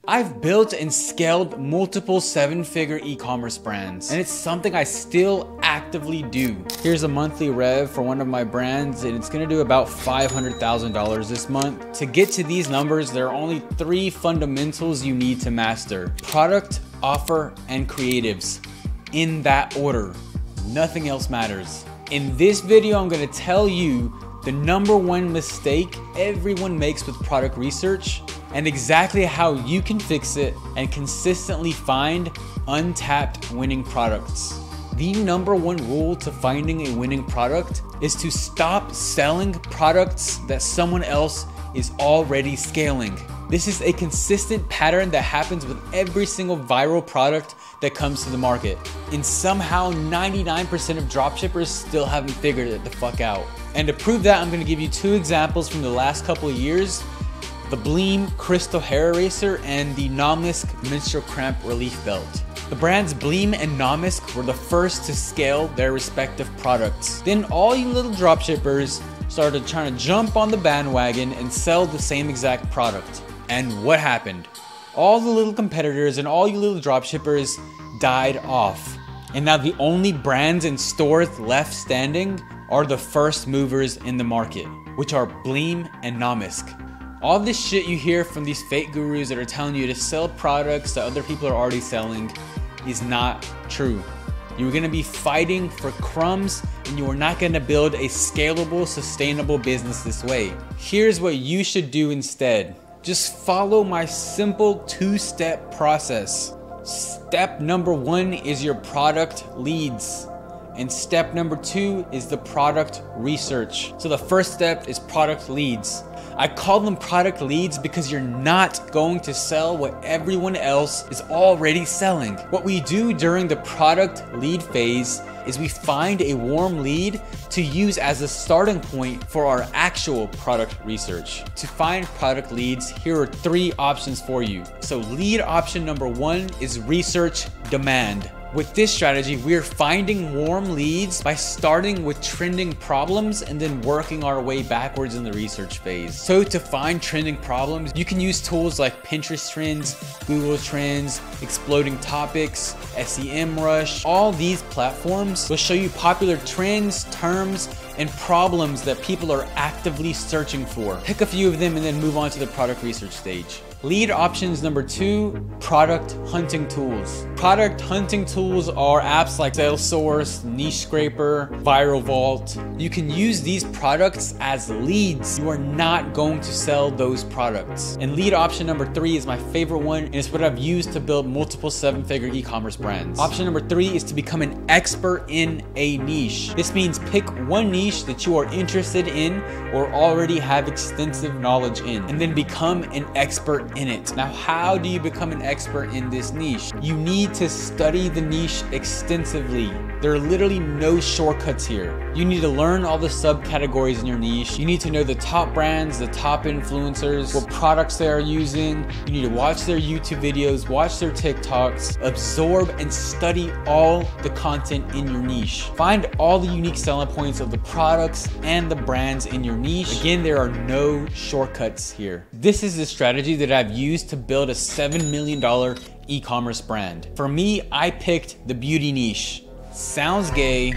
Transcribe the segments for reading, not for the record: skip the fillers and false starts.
I've built and scaled multiple 7-figure e-commerce brands, and it's something I still actively do. Here's a monthly rev for one of my brands, and it's gonna do about $500,000 this month. To get to these numbers, there are only 3 fundamentals you need to master: product, offer, and creatives. In that order. Nothing else matters. In this video, I'm gonna tell you the #1 mistake everyone makes with product research, and exactly how you can fix it and consistently find untapped winning products. The #1 rule to finding a winning product is to stop selling products that someone else is already scaling. This is a consistent pattern that happens with every single viral product that comes to the market. And somehow 99% of dropshippers still haven't figured it the fuck out. And to prove that, I'm gonna give you 2 examples from the last couple of years: the Bleem Crystal Hair Eraser and the Nomisk Menstrual Cramp Relief Belt. The brands Bleem and Nomisk were the first to scale their respective products. Then all you little dropshippers started trying to jump on the bandwagon and sell the same exact product. And what happened? All the little competitors and all you little dropshippers died off. And now the only brands and stores left standing are the first movers in the market, which are Bleem and Nomisk. All this shit you hear from these fake gurus that are telling you to sell products that other people are already selling is not true. You're gonna be fighting for crumbs, and you are not gonna build a scalable, sustainable business this way. Here's what you should do instead. Just follow my simple 2-step process. Step #1 is your product leads. And step #2 is the product research. So the first step is product leads. I call them product leads because you're not going to sell what everyone else is already selling. What we do during the product lead phase is we find a warm lead to use as a starting point for our actual product research. To find product leads, here are 3 options for you. So lead option #1 is research demand. With this strategy, we're finding warm leads by starting with trending problems and then working our way backwards in the research phase. So to find trending problems, you can use tools like Pinterest Trends, Google Trends, Exploding Topics, SEMrush. All these platforms will show you popular trends, terms, and problems that people are actively searching for. Pick a few of them and then move on to the product research stage. Lead options #2, product hunting tools. Product hunting tools are apps like SalesSource, Niche Scraper, Viral Vault. You can use these products as leads. You are not going to sell those products. And lead option #3 is my favorite one, and it's what I've used to build multiple 7-figure e-commerce brands. Option #3 is to become an expert in a niche. This means pick one niche that you are interested in or already have extensive knowledge in, and then become an expert in it. Now, how do you become an expert in this niche? You need to study the niche extensively. There are literally no shortcuts here. You need to learn all the subcategories in your niche. You need to know the top brands, the top influencers, what products they are using. You need to watch their YouTube videos, watch their TikToks, absorb and study all the content in your niche. Find all the unique selling points of the products and the brands in your niche. Again, there are no shortcuts here. This is the strategy that I've used to build a $7 million e-commerce brand. For me, I picked the beauty niche. Sounds gay,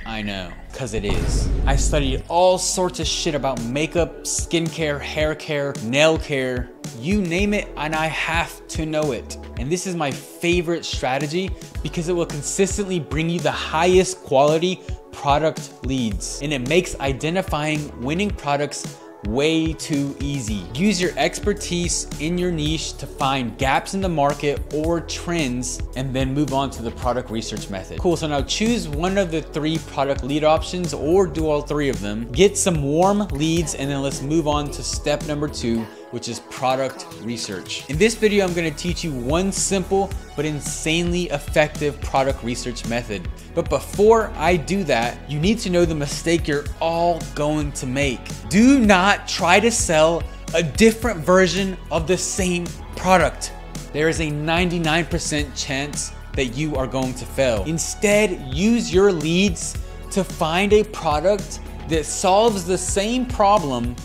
I know, cause it is. I studied all sorts of shit about makeup, skincare, hair care, nail care, you name it, and I have to know it. And this is my favorite strategy because it will consistently bring you the highest quality product leads, and it makes identifying winning products way too easy. Use your expertise in your niche to find gaps in the market or trends, and then move on to the product research method. Cool, so now choose one of the 3 product lead options or do all 3 of them. Get some warm leads, and then let's move on to step #2, which is product research. In this video, I'm gonna teach you one simple but insanely effective product research method. But before I do that, you need to know the mistake you're all going to make. Do not try to sell a different version of the same product. There is a 99% chance that you are going to fail. Instead, use your leads to find a product that solves the same problem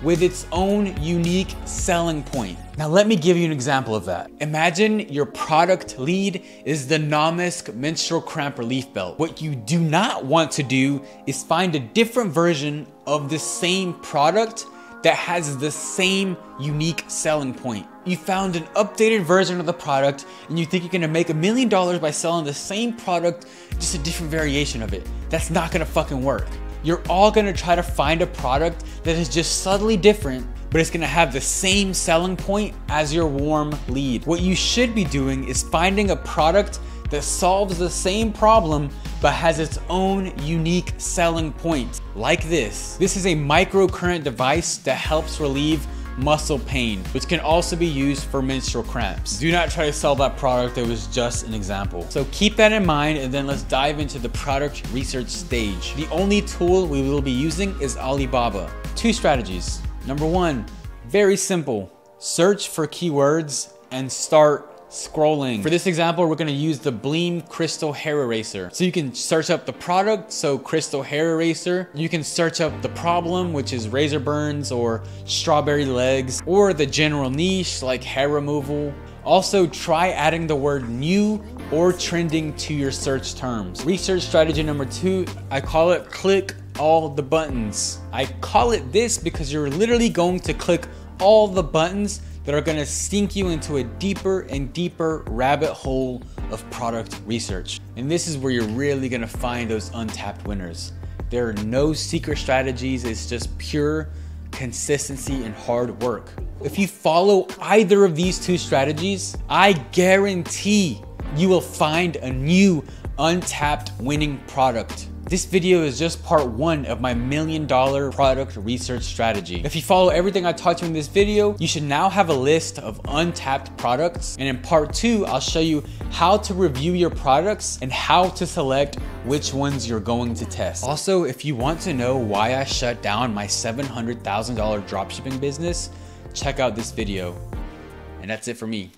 with its own unique selling point. Now let me give you an example of that. Imagine your product lead is the Namisk menstrual cramp relief belt. What you do not want to do is find a different version of the same product that has the same unique selling point. You found an updated version of the product and you think you're gonna make $1 million by selling the same product, just a different variation of it. That's not gonna fucking work. You're all gonna try to find a product that is just subtly different, but it's gonna have the same selling point as your warm lead. What you should be doing is finding a product that solves the same problem but has its own unique selling point. Like this. This is a microcurrent device that helps relieve muscle pain, which can also be used for menstrual cramps. Do not try to sell that product, it was just an example. So keep that in mind, and then let's dive into the product research stage. The only tool we will be using is Alibaba. 2 strategies. Number 1, very simple. Search for keywords and start scrolling. For this example, we're gonna use the Bleem Crystal Hair Eraser. So you can search up the product, so Crystal Hair Eraser. You can search up the problem, which is razor burns or strawberry legs, or the general niche like hair removal. Also, try adding the word new or trending to your search terms. Research strategy number 2, I call it click all the buttons. I call it this because you're literally going to click all the buttons that are gonna sink you into a deeper and deeper rabbit hole of product research. And this is where you're really gonna find those untapped winners. There are no secret strategies, it's just pure consistency and hard work. If you follow either of these 2 strategies, I guarantee you will find a new untapped winning product. This video is just part 1 of my $1 million product research strategy. If you follow everything I taught you in this video, you should now have a list of untapped products. And in part 2, I'll show you how to review your products and how to select which ones you're going to test. Also, if you want to know why I shut down my $700,000 dropshipping business, check out this video. And that's it for me.